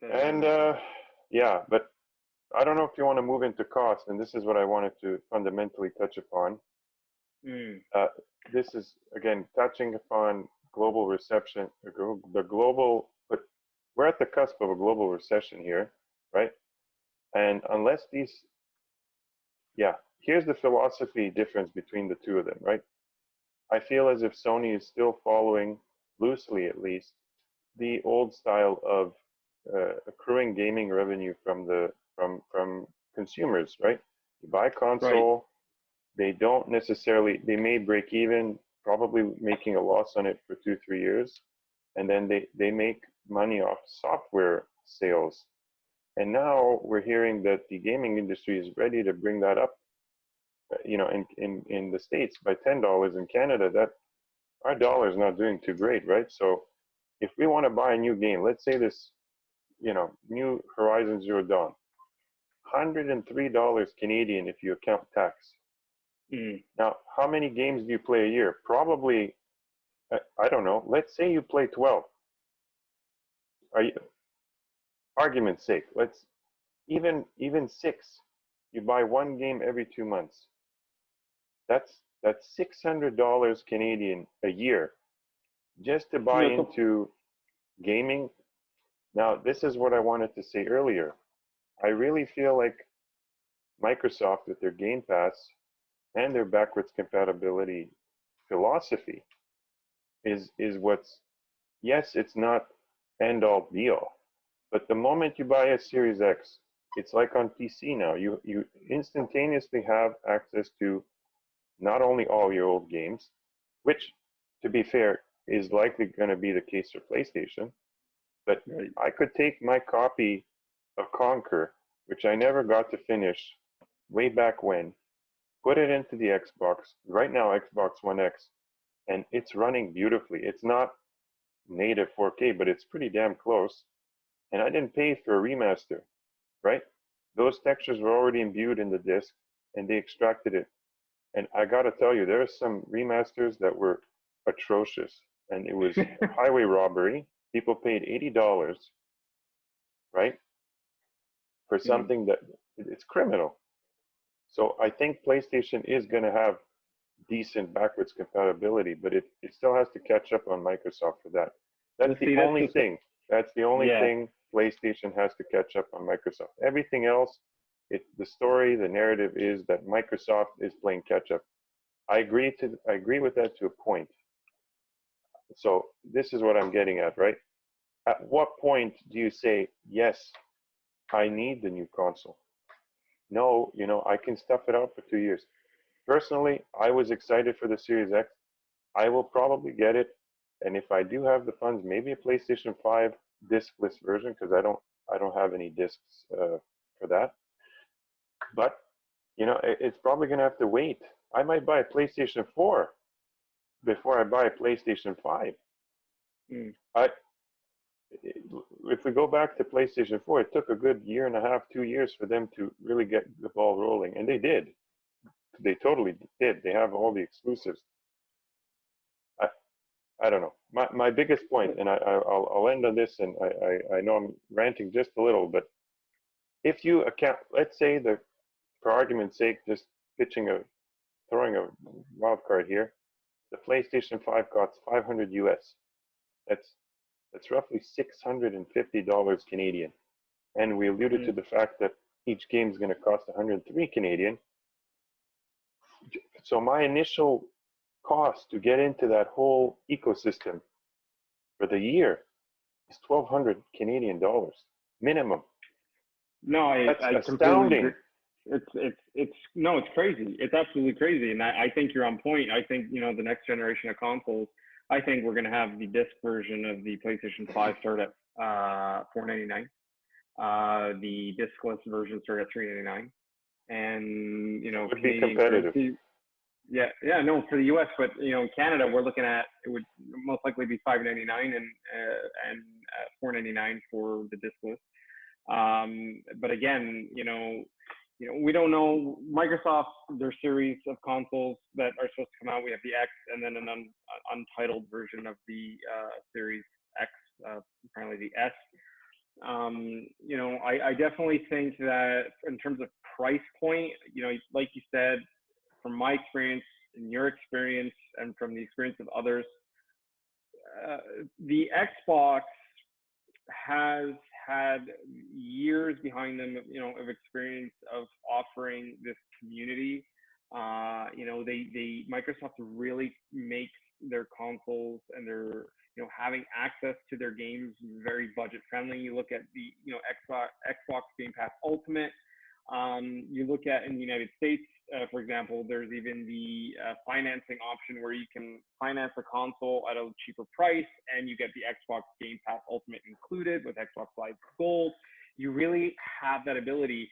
And yeah, but I don't know if you want to move into cost, and this is what I wanted to fundamentally touch upon. Mm, Uh, this is again touching upon global reception, the global, but we're at the cusp of a global recession here, right? And unless these, yeah, here's the philosophy difference between the two of them, right? I feel as if Sony is still following, loosely at least, the old style of accruing gaming revenue from from consumers, right? You buy a right. console, they don't necessarily, they may break even, probably making a loss on it for 2 3 years, and then they make money off software sales. And now we're hearing that the gaming industry is ready to bring that up, in the States by $10. In Canada, that our dollar is not doing too great, right? So if we want to buy a new game, let's say this, new Horizon Zero Dawn, $103 Canadian if you account tax. Mm, Now, how many games do you play a year? Probably, I don't know. Let's say you play 12. Are you, argument's sake, let's even six. You buy one game every 2 months. That's $600 Canadian a year just to buy yeah, into gaming. Now, this is what I wanted to say earlier. I really feel like Microsoft, with their Game Pass and their backwards compatibility philosophy, is what's, yes, it's not end all be all, but the moment you buy a Series X, it's like on PC now. You instantaneously have access to not only all your old games, which, to be fair, is likely going to be the case for PlayStation, but right. I could take my copy of Conquer, which I never got to finish way back when, put it into the Xbox, right now Xbox One X, and it's running beautifully. It's not native 4K, but it's pretty damn close. And I didn't pay for a remaster, right? Those textures were already imbued in the disc, and they extracted it. And I got to tell you, there are some remasters that were atrocious, and it was highway robbery. People paid $80, right, for Mm. something that it's criminal. So I think PlayStation is going to have decent backwards compatibility, but it still has to catch up on Microsoft for that. That's Well, the see, that's only the thing. That's the only yeah. thing PlayStation has to catch up on Microsoft. Everything else, the story, the narrative is that Microsoft is playing catch up. I agree with that to a point. So this is what I'm getting at, right? At what point do you say, yes, I need the new console? No, I can stuff it out for 2 years. Personally, I was excited for the Series X. I will probably get it, and if I do have the funds, maybe a PlayStation 5 discless version, because I don't have any discs for that. But it's probably going to have to wait. I might buy a PlayStation 4 before I buy a PlayStation 5. Mm, I If we go back to PlayStation 4, it took a good year and a half, 2 years for them to really get the ball rolling, and they did. They totally did. They have all the exclusives. I, I don't know. My biggest point, and I'll end on this, and I know I'm ranting just a little, but if you account, let's say that for argument's sake, just throwing a wild card here, the PlayStation 5 costs 500 US. That's that's roughly $650 Canadian. And we alluded to mm, the fact that each game is going to cost 103 Canadian. So my initial cost to get into that whole ecosystem for the year is 1,200 Canadian dollars minimum. no, That's I completely agree. astounding. It's no, it's crazy. It's absolutely crazy, and I think you're on point. I think the next generation of consoles. I think we're going to have the disc version of the PlayStation 5 start at $499. The discless version start at $399, and It would be Canadian competitive. currency. Yeah, yeah, no, for the U.S., but Canada, we're looking at it would most likely be $599 and $499 for the discless. But again, we don't know. Microsoft, their series of consoles that are supposed to come out, we have the X and then an untitled version of the Series X, apparently the S. You know, I definitely think that in terms of price point, you know, like you said, from my experience and your experience and from the experience of others, uh, the Xbox has had years behind them, you know, of experience of offering this community. You know, Microsoft really makes their consoles and their, you know, having access to their games very budget friendly. You look at the, you know, Xbox Game Pass Ultimate. You look at in the United States, for example, there's even the financing option where you can finance a console at a cheaper price and you get the Xbox Game Pass Ultimate included with Xbox Live Gold. You really have that ability.